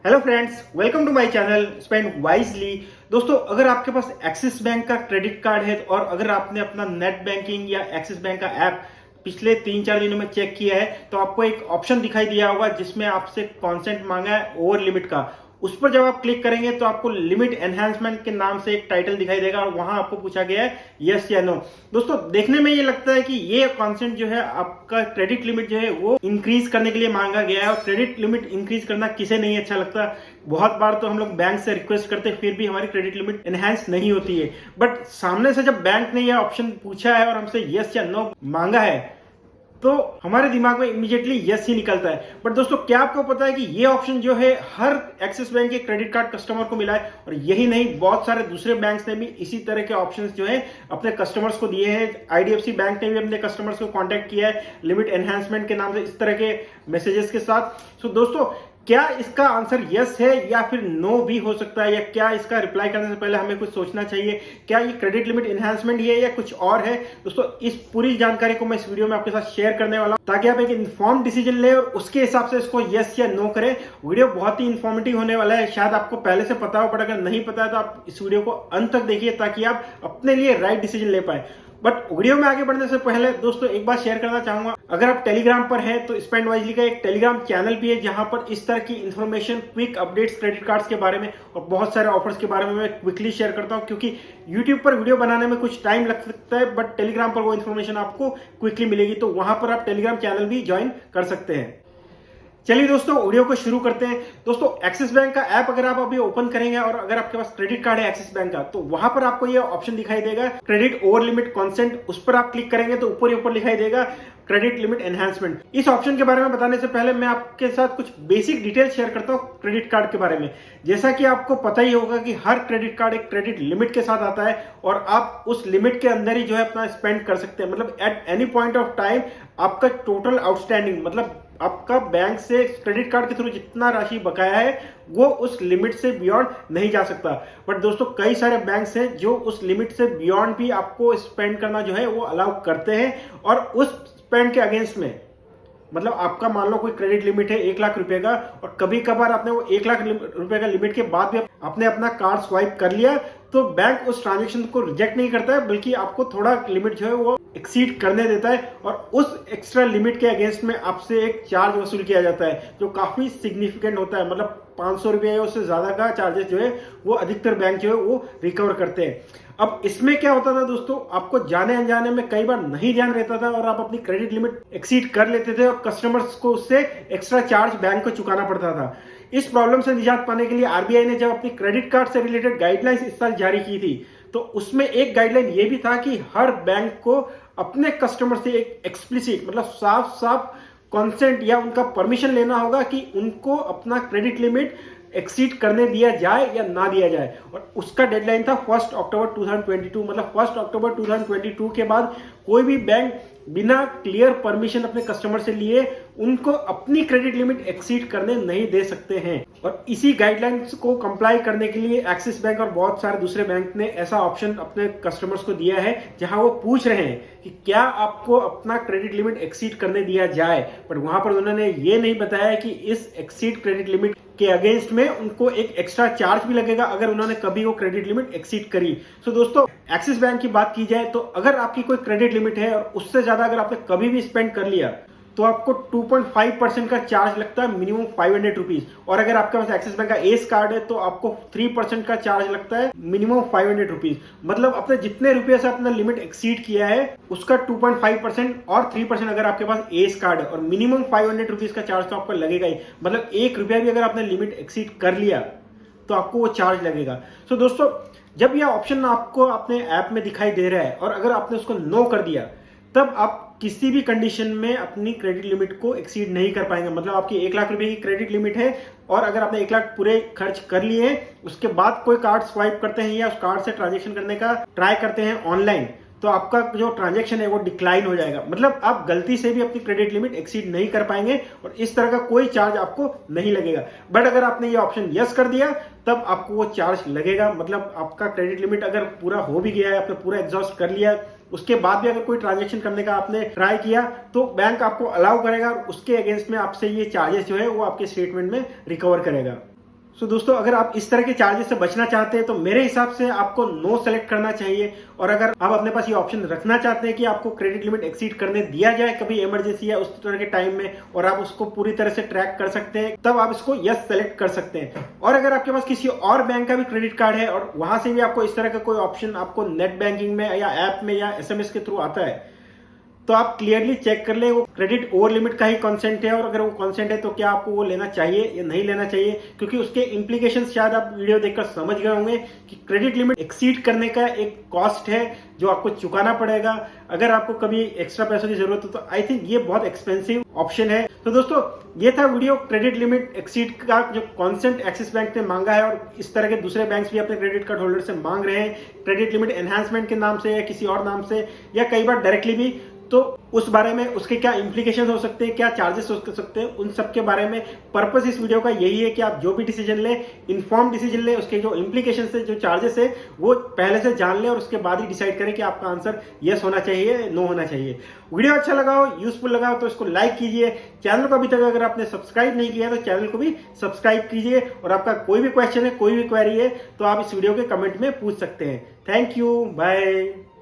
Hello friends, welcome to my channel spend wisely. दोस्तों, अगर आपके पास एक्सिस बैंक का क्रेडिट कार्ड है और अगर आपने अपना नेट बैंकिंग या एक्सिस बैंक का ऐप पिछले 3-4 दिनों में चेक किया है तो आपको एक ऑप्शन दिखाई दिया होगा जिसमें आपसे कॉन्सेंट मांगा है ओवर लिमिट का। उस पर जब आप क्लिक करेंगे तो आपको लिमिट एनहांसमेंट के नाम से एक टाइटल दिखाई देगा और वहां आपको पूछा गया है यस या नो। दोस्तों, देखने में ये लगता है कि ये कॉन्सेंट जो है आपका क्रेडिट लिमिट जो है वो इंक्रीज करने के लिए मांगा गया है और क्रेडिट लिमिट इंक्रीज करना किसे नहीं अच्छा लगता। बहुत बार तो हम लोग बैंक से रिक्वेस्ट करते हैं फिर भी हमारी क्रेडिट लिमिट एनहांस नहीं होती है, बट सामने से जब बैंक ने यह ऑप्शन पूछा है और हमसे यस या नो मांगा है तो हमारे दिमाग में इमीडिएटली यस ही निकलता है। बट दोस्तों, क्या आपको पता है कि ये ऑप्शन जो है हर एक्सिस बैंक के क्रेडिट कार्ड कस्टमर को मिला है और यही नहीं, बहुत सारे दूसरे बैंक्स ने भी इसी तरह के ऑप्शंस जो है अपने कस्टमर्स को दिए हैं। आईडीएफसी बैंक ने भी अपने कस्टमर्स को कांटेक्ट किया है लिमिट एनहांसमेंट के नाम से इस तरह के मैसेजेस के साथ। सो दोस्तों, क्या इसका आंसर यस है या फिर नो भी हो सकता है, या क्या इसका रिप्लाई करने से पहले हमें कुछ सोचना चाहिए? क्या ये क्रेडिट लिमिट एनहांसमेंट ही है या कुछ और है? दोस्तों, इस पूरी जानकारी को मैं इस वीडियो में आपके साथ शेयर करने वाला हूं ताकि आप एक इन्फॉर्म डिसीजन ले और उसके हिसाब से इसको यस या नो करें। वीडियो बहुत ही इन्फॉर्मेटिव होने वाला है, शायद आपको पहले से पता हो, बट अगर नहीं पता है तो आप इस वीडियो को अंत तक देखिए ताकि आप अपने लिए राइट डिसीजन ले पाए। बट वीडियो में आगे बढ़ने से पहले दोस्तों एक बात शेयर करना चाहूंगा, अगर आप टेलीग्राम पर हैं तो स्पेंड वाइजली का एक टेलीग्राम चैनल भी है जहां पर इस तरह की information, quick updates credit cards के बारे में और बहुत सारे ऑफर्स के बारे में मैं क्विकली शेयर करता हूं, क्योंकि यूट्यूब पर वीडियो बनाने में कुछ टाइम लग सकता है बट टेलीग्राम पर वो इन्फॉर्मेशन आपको क्विकली मिलेगी, तो वहां पर आप टेलीग्राम चैनल भी ज्वाइन कर सकते हैं। चलिए दोस्तों, वीडियो को शुरू करते हैं। दोस्तों, एक्सिस बैंक का ऐप अगर आप अभी ओपन करेंगे और अगर आपके पास क्रेडिट कार्ड है एक्सिस बैंक का तो वहां पर आपको ये ऑप्शन दिखाई देगा क्रेडिट ओवर लिमिट कॉन्सेंट। उस पर आप क्लिक करेंगे तो ऊपर ही ऊपर दिखाई देगा क्रेडिट लिमिट एनहांसमेंट। इस ऑप्शन के बारे में बताने से पहले मैं आपके साथ कुछ बेसिक डिटेल शेयर करता हूं क्रेडिट कार्ड के बारे में। जैसा कि आपको पता ही होगा कि हर क्रेडिट कार्ड एक क्रेडिट लिमिट के साथ आता है और आप उस लिमिट के अंदर ही जो है अपना स्पेंड कर सकते हैं। मतलब at any point of time आपका टोटल आउटस्टैंडिंग, मतलब आपका बैंक से क्रेडिट कार्ड के थ्रू जितना राशि बकाया है वो उस लिमिट से बियॉन्ड नहीं जा सकता। बट दोस्तों, कई सारे बैंक्स हैं जो उस लिमिट से बियॉन्ड भी आपको स्पेंड करना जो है वो अलाउ करते हैं और उस स्पेंड के अगेंस्ट में, मतलब आपका मान लो कोई क्रेडिट लिमिट है 1 लाख रुपए का और कभी कभार आपने वो 1 लाख रुपए का लिमिट के बाद भी आपने अपना कार्ड स्वाइप कर लिया तो बैंक उस ट्रांजेक्शन को रिजेक्ट नहीं करता है, बल्कि आपको थोड़ा लिमिट जो है वो एक्सीड करने देता है और उस एक्स्ट्रा लिमिट के अगेंस्ट में आपसे एक चार्ज वसूल किया जाता है जो काफी सिग्निफिकेंट होता है। मतलब 500 रुपये या उससे ज्यादा का चार्जेस जो है वो अधिकतर बैंक जो है वो रिकवर करते हैं। अब इसमें क्या होता था दोस्तों, आपको जाने अनजाने में कई बार नहीं ध्यान रहता था और आप अपनी क्रेडिट लिमिट एक्सीड कर लेते थे और कस्टमर्स को उससे एक्स्ट्रा चार्ज बैंक को चुकाना पड़ता था। इस प्रॉब्लम से निजात पाने के लिए आरबीआई ने जब अपनी क्रेडिट कार्ड से रिलेटेड गाइडलाइंस इस साल जारी की थी तो उसमें एक गाइडलाइन ये भी था कि हर बैंक को अपने कस्टमर से एक एक्सप्लिसिट, मतलब साफ साफ कॉन्सेंट या उनका परमिशन लेना होगा कि उनको अपना क्रेडिट लिमिट एक्सीड करने दिया जाए या ना दिया जाए। और उसका डेडलाइन था 1 अक्टूबर 2022। मतलब 1 अक्टूबर 2022 के बाद कोई भी बैंक बिना क्लियर परमिशन अपने कस्टमर से लिए उनको अपनी क्रेडिट लिमिट एक्सीड करने नहीं दे सकते हैं। और इसी गाइडलाइंस को कंप्लाई करने के लिए एक्सिस बैंक और बहुत सारे दूसरे बैंक ने ऐसा ऑप्शन अपने कस्टमर्स को दिया है जहां वो पूछ रहे हैं कि क्या आपको अपना क्रेडिट लिमिट एक्सीड करने दिया जाए, बट वहां पर उन्होंने ये नहीं बताया कि इस एक्सीड क्रेडिट लिमिट के अगेंस्ट में उनको एक एक्स्ट्रा चार्ज भी लगेगा अगर उन्होंने कभी वो क्रेडिट लिमिट एक्सीड करी। सो दोस्तों, एक्सिस बैंक की बात की जाए तो अगर आपकी कोई क्रेडिट लिमिट है और उससे ज्यादा अगर आपने कभी भी स्पेंड कर लिया तो आपको 2.5% का चार्ज लगता है, मिनिमम 500 रुपीज। और अगर आपके पास एक्सिस बैंक का एस कार्ड है तो आपको 3% का चार्ज लगता है, मिनिमम 500 रुपीज। मतलब अपने जितने रुपये से अपना लिमिट एक्सीड किया है उसका 2.5% और 3% अगर आपके पास एस कार्ड है और मिनिमम 500 रुपीज का चार्ज तो आपको लगेगा ही। मतलब 1 रुपया भी अगर आपने लिमिट एक्सीड कर लिया तो आपको वो चार्ज लगेगा। सो दोस्तों, जब यह ऑप्शन आपको अपने ऐप में दिखाई दे रहा है और अगर आपने उसको नो कर दिया तब आप किसी भी कंडीशन में अपनी क्रेडिट लिमिट को एक्सीड नहीं कर पाएंगे। मतलब आपकी 1 लाख रुपए की क्रेडिट लिमिट है और अगर आपने 1 लाख पूरे खर्च कर लिए उसके बाद कोई कार्ड स्वाइप करते हैं या उस कार्ड से ट्रांजेक्शन करने का ट्राई करते हैं ऑनलाइन तो आपका जो ट्रांजैक्शन है वो डिक्लाइन हो जाएगा। मतलब आप गलती से भी अपनी क्रेडिट लिमिट एक्सीड नहीं कर पाएंगे और इस तरह का कोई चार्ज आपको नहीं लगेगा। बट अगर आपने ये ऑप्शन यस कर दिया तब आपको वो चार्ज लगेगा। मतलब आपका क्रेडिट लिमिट अगर पूरा हो भी गया है, आपने पूरा एग्जॉस्ट कर लिया, उसके बाद भी अगर कोई ट्रांजैक्शन करने का आपने ट्राई किया तो बैंक आपको अलाउ करेगा और उसके अगेंस्ट में आपसे ये चार्जेस जो है वो आपके स्टेटमेंट में रिकवर करेगा। सो दोस्तों, अगर आप इस तरह के चार्जेस से बचना चाहते हैं तो मेरे हिसाब से आपको नो सेलेक्ट करना चाहिए। और अगर आप अपने पास ये ऑप्शन रखना चाहते हैं कि आपको क्रेडिट लिमिट एक्सीड करने दिया जाए कभी इमरजेंसी या उस तरह के टाइम में, और आप उसको पूरी तरह से ट्रैक कर सकते हैं, तब आप इसको यस सेलेक्ट कर सकते हैं। और अगर आपके पास किसी और बैंक का भी क्रेडिट कार्ड है और वहां से भी आपको इस तरह का कोई ऑप्शन आपको नेट बैंकिंग में या ऐप में या एसएमएस के थ्रू आता है, तो आप क्लियरली चेक कर ले वो क्रेडिट ओवर लिमिट का ही कॉन्सेंट है, और अगर वो कॉन्सेंट है तो क्या आपको वो लेना चाहिए या नहीं लेना चाहिए, क्योंकि उसके इंप्लीकेशन शायद आप वीडियो देखकर समझ गए होंगे कि क्रेडिट लिमिट एक्सीड करने का एक कॉस्ट है जो आपको चुकाना पड़ेगा। अगर आपको कभी एक्स्ट्रा पैसों की जरूरत हो तो आई थिंक ये बहुत एक्सपेंसिव ऑप्शन है। तो दोस्तों, ये था वीडियो क्रेडिट लिमिट एक्सीड का जो कॉन्सेंट एक्सिस बैंक ने मांगा है, और इस तरह के दूसरे बैंक्स भी अपने क्रेडिट कार्ड होल्डर से मांग रहे हैं, क्रेडिट लिमिट एनहांसमेंट के नाम से या किसी और नाम से, या कई बार डायरेक्टली भी। तो उस बारे में उसके क्या इंप्लीकेशन हो सकते हैं, क्या चार्जेस हो सकते हैं, उन सब के बारे में पर्पस इस वीडियो का यही है कि आप जो भी डिसीजन ले, इन्फॉर्म डिसीजन ले, उसके जो इंप्लीकेशन है, जो चार्जेस है, वो पहले से जान ले और उसके बाद ही डिसाइड करें कि आपका आंसर यस होना चाहिए, नो होना चाहिए। वीडियो अच्छा लगा हो, यूजफुल लगा हो तो इसको लाइक कीजिए। चैनल को अभी तक अगर आपने सब्सक्राइब नहीं किया तो चैनल को भी सब्सक्राइब कीजिए, और आपका कोई भी क्वेश्चन है, कोई भी क्वेरी है तो आप इस वीडियो के कमेंट में पूछ सकते हैं। Thank you, bye.